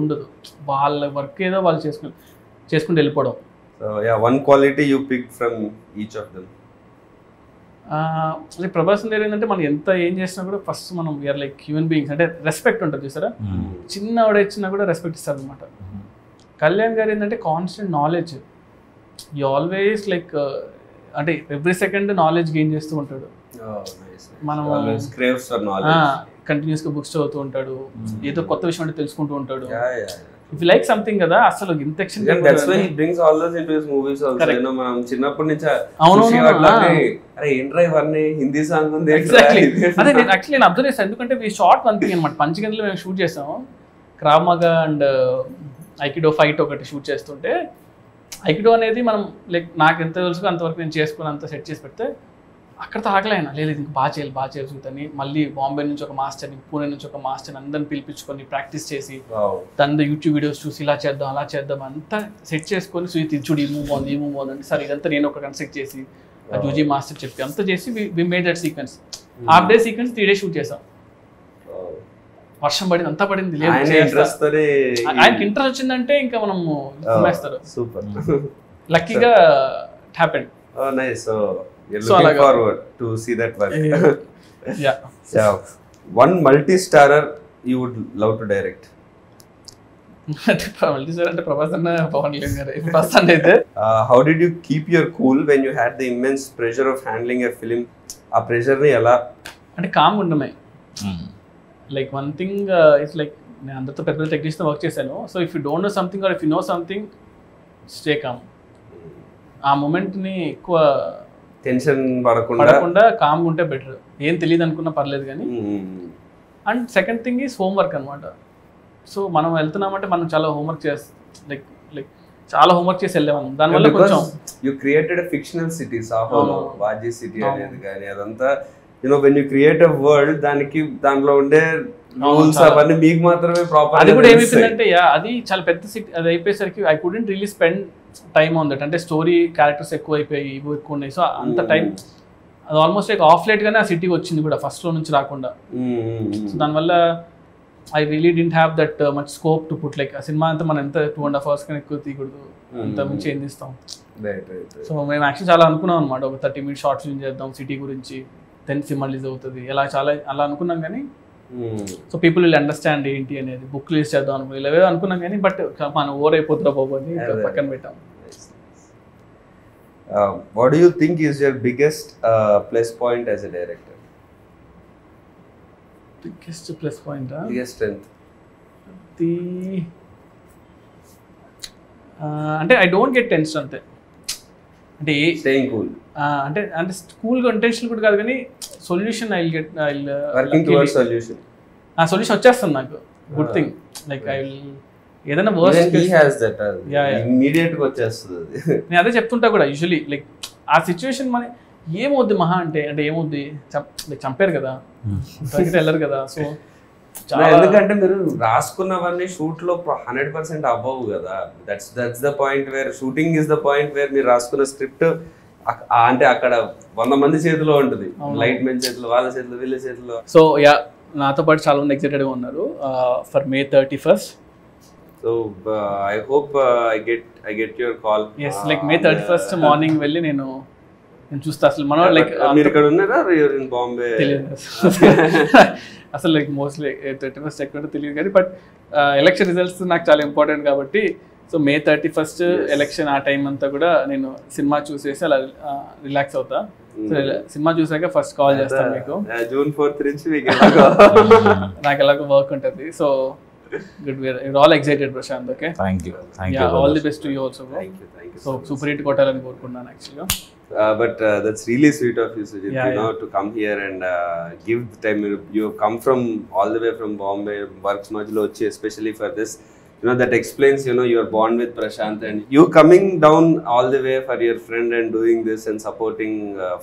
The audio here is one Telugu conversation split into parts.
ఉండదు, వాళ్ళ వర్క్ ఏదో వాళ్ళు చేసుకుంటూ వెళ్ళిపోవడం. So yeah, one quality you picked from each of them. అంటే ప్రభాస్ దగ్గర ఏంటంటే మనం ఎంత ఏం చేసినా కూడా ఫస్ట్ మనం వీఆర్ లైక్ హ్యూమన్ బీయింగ్స్, అంటే రెస్పెక్ట్ ఉంటుంది చూసారా, చిన్న ఆవిడ ఇచ్చినా కూడా రెస్పెక్ట్ ఇస్తారు అనమాట. కళ్యాణ్ గారు ఏంటంటే కాన్స్టెంట్ నాలెడ్జ్, ఈ ఆల్వేస్ లైక్ అంటే ఎవ్రీ సెకండ్ నాలెడ్జ్ గెయిన్ చేస్తూ ఉంటాడు. మనం కంటిన్యూస్గా బుక్స్ చదువుతూ ఉంటాడు, ఏదో కొత్త విషయం అంటే తెలుసుకుంటూ ఉంటాడు. ఇఫ్ యు లైక్ సంథింగ్ కదా అసలు ఇంత action, that's why he brings all those into his movies also. You know మనం చిన్నప్పటి నుంచి అరే ఏంట్రా ఇవన్నీ హిందీ సాంగ్ ఉంది ఎగ్జాక్ట్లీ. అదే నేను యాక్చువల్లీ నేను అబ్జర్వ్ చేశాను, ఎందుకంటే వి షార్ట్ వన్ థింగ్ అనమాట. పంచగంటలో మేము షూట్ చేసాము, క్రావ్ మాగా అండ్ ఐకిడో ఫైట్ ఒకటి షూట్ చేస్తుంటే, ఐకిడో అనేది మనం లైక్ నాకు ఎంత తెలుసు అంతవరకు నేను చేసుకుని అంత సెట్ చేసి పెడితే అక్కడతో ఆగలేనా, లేదు ఇంక బాగా చేయాలి మళ్ళీ బాంబే నుంచి ఒక మాస్టర్ని, పూణే నుంచి ఒక మాస్టర్ని అందరిని పిలిపించుకొని ప్రాక్టీస్ చేసి దాని యూట్యూబ్ వీడియోస్ చూసి ఇలా చేద్దాం అలా చేద్దాం అంతా సెట్ చేసుకొని, చూడు ఈ మూవ్ బాగుంది అంటే సరే ఇదంతా నేను ఒక కన్స్ట్రక్ట్ చేసి ఆ జూజీ మాస్టర్ చెప్పి అంతా చేసి we made that sequence. Half day sequence 3 days shoot చేసాం. వర్షం పడింది, అంతా పడింది, లేదు ఆయనకి ఇంట్రెస్ట్ వచ్చిందంటే ఇంకా మనం వేస్తారు. సూపర్, లక్కీగా it happened. Oh nice. So you're looking forward to see that work. Yeah. So one multi-starrer you would love to direct. multi-starrer అంటే ప్రభాస్ అన్న పవన్ కళ్యాణ్ గారు ఫస్ట్ అయితే. How did you keep your cool when you had the immense pressure of handling a film? ఆ ప్రెషర్ ని ఎలా అంటే కామ్ ఉండమే. Like one thing it's like నేను అందరితో పెద్ద టెక్నీషియన్ వర్క్ చేశాను. So if you don't know something or if you know something stay calm. ఆ మూమెంట్ని ఎక్కువ టెన్షన్ పడకుండా కామ్గా ఉంటే బెటర్. ఏం తెలియదు అనుకున్నా పర్లేదు కానీ. And second thing is homework అనమాట. సో మనం వెళ్తున్నామంటే మనం చాలా హోంవర్క్ లైక్ చాలా హోంవర్క్ చేసి వెళ్ళేవాళ్ళం. దానివల్ల కొంచెం యూ క్రియేటెడ్ ఫిక్షనల్ సిటీ, సాహోలో వాజీ సిటీ అనేది కానీ అదంతా you know when you create a world దాంట్లో ఉండే రూల్స్ అవన్నీ మీకు మాత్రమే ప్రాపర్. అది కూడా ఏమైపోయిందంటే అది చాలా పెద్ద సిటీ, అది అయిపోయేసరికి I couldn't really spend time on that. అంటే స్టోరీ క్యారెక్టర్స్ ఎక్కువ అయిపోయాయి, ఇవి ఎక్కువ ఉన్నాయి. సో అంత టైం అది ఆల్మోస్ట్ లైక్ ఆఫ్ లైట్గానే ఆ సిటీకి వచ్చింది కూడా, ఫస్ట్లో నుంచి రాకుండా. సో దానివల్ల I really didn't have that much scope to put like ఆ సినిమా అంతా మనం ఎంత 2.5 hours కన్నా ఎక్కువ తీయకూడదు, అంత మించి ఏం తీస్తాం. సో మేము యాక్చువల్లీ చాలా అనుకున్నాం అనమాట, ఒక 30 minutes షార్ట్ ఫిల్మ్ చేద్దాం సిటీ గురించి, 10 సినిమా రిలీజ్ అవుతుంది అలా అనుకున్నాం కానీ. సో పీపుల్ విల్ అండర్స్టాండ్ ఏంటి అనేది, బుక్ రిలీజ్ చేద్దాం అనుకున్నాం, ఇలా అనుకున్నాం కానీ బట్ మనం ఓవర్ అయిపోతుందా బాబు అని పక్కన పెట్టాం. What do you think is your biggest plus point as a director? Biggest plus point, biggest strength? అంటే ఐ డోంట్ గెట్ టెన్షన్ అంతే. అంటే స్టేయింగ్ కూల్ అంటే కూల్గా ఇంటెన్షన్ కూడా కాదు కానీ సొల్యూషన్ వర్కింగ్ టువర్డ్స్ సొల్యూషన్. ఆ సొల్యూషన్ వచ్చేస్తుంది నాకు. Good thing like I will ఏదైనా వర్స్ట్ ఇమ్మీడియట్ గా వచ్చేస్తుంది. నేను అదే చెప్తుంటా కూడా యూజువలీ లైక్ ఆ సిచ్యువేషన్ మన ఏమవుద్ది మహా అంటే ఏమవుద్ది చంపారు కదా, వెళ్ళరు కదా. సో ఎందుకంటే మీరు రాసుకున్నవన్నీ షూట్ లో 100% అవ్వవు కదా. That's the point where shooting is the point where మీరు రాసుకున్న స్క్రిప్ట్ అంటే అక్కడ 100 మంది చేతిలో ఉంటుంది, లైట్ మెన్ చేతిలో, వాళ్ళ చేతిలో, వీళ్ళ చేతిలో. సో నాతో పాటు చాలా మంది ఎక్సైటెడ్ గా ఉన్నారు for May 31st. So I hope I get your call. Yes, like May 31st morning వెళ్ళి నేను చూస్తా. అసలు మనం లైక్ మీరు ఇక్కడ ఉన్నారా, you're in Bombay? అసలు లైక్ మోస్ట్లీ 31st ఎక్కడ తెలియదు కానీ బట్ ఎలక్షన్ రిజల్ట్స్ నాకు చాలా ఇంపార్టెంట్ కాబట్టి సో May 31st ఎలక్షన్ ఆ టైం అంతా కూడా నేను సినిమా చూసేసి అలా రిలాక్స్ అవుతా. సో సినిమా చూసాక ఫస్ట్ కాల్ చేస్తాను మీకు. June 4th నుంచి నాకు ఎలాగో వర్క్ ఉంటుంది. So good, we're all excited Prashant. Okay, thank you all the best to you also bro. Thank you so super hit kotalani korukunnan actually. But that's really sweet of you Sujit, you know, to come here and give the time. You have come from all the way from Bombay, works majlo vachi especially for this, you know, that explains, you know, your bond with Prashant and you coming down all the way for your friend and doing this and supporting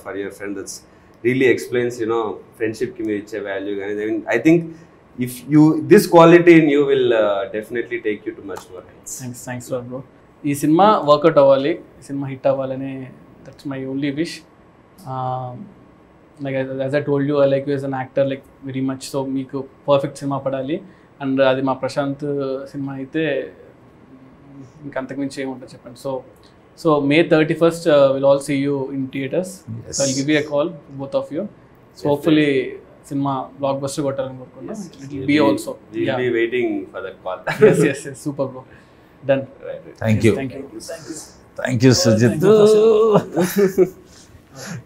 for your friend. That's really explains, you know, friendship ki meer iche value. I think if you this quality in you will definitely take you to much more heights. Thanks a lot bro. Ee cinema workout avvali, cinema hit avvalane, that's my only wish. Like as I told you, I like you as an actor like very much. So meeku perfect cinema padali. And అది మా ప్రశాంత్ సినిమా అయితే ఇంకా అంతకుమించి ఏముంటుంది చెప్పండి. So May 31st we'll all see you in theaters. Yes. So I'll give you a call, both of you. So hopefully cinema blockbuster కొట్టాలని కోరుకున్నాం. It will be also. We'll be waiting for that call. Yes, super bro. Done. Thank you. Thank you. Thank you, Sujit.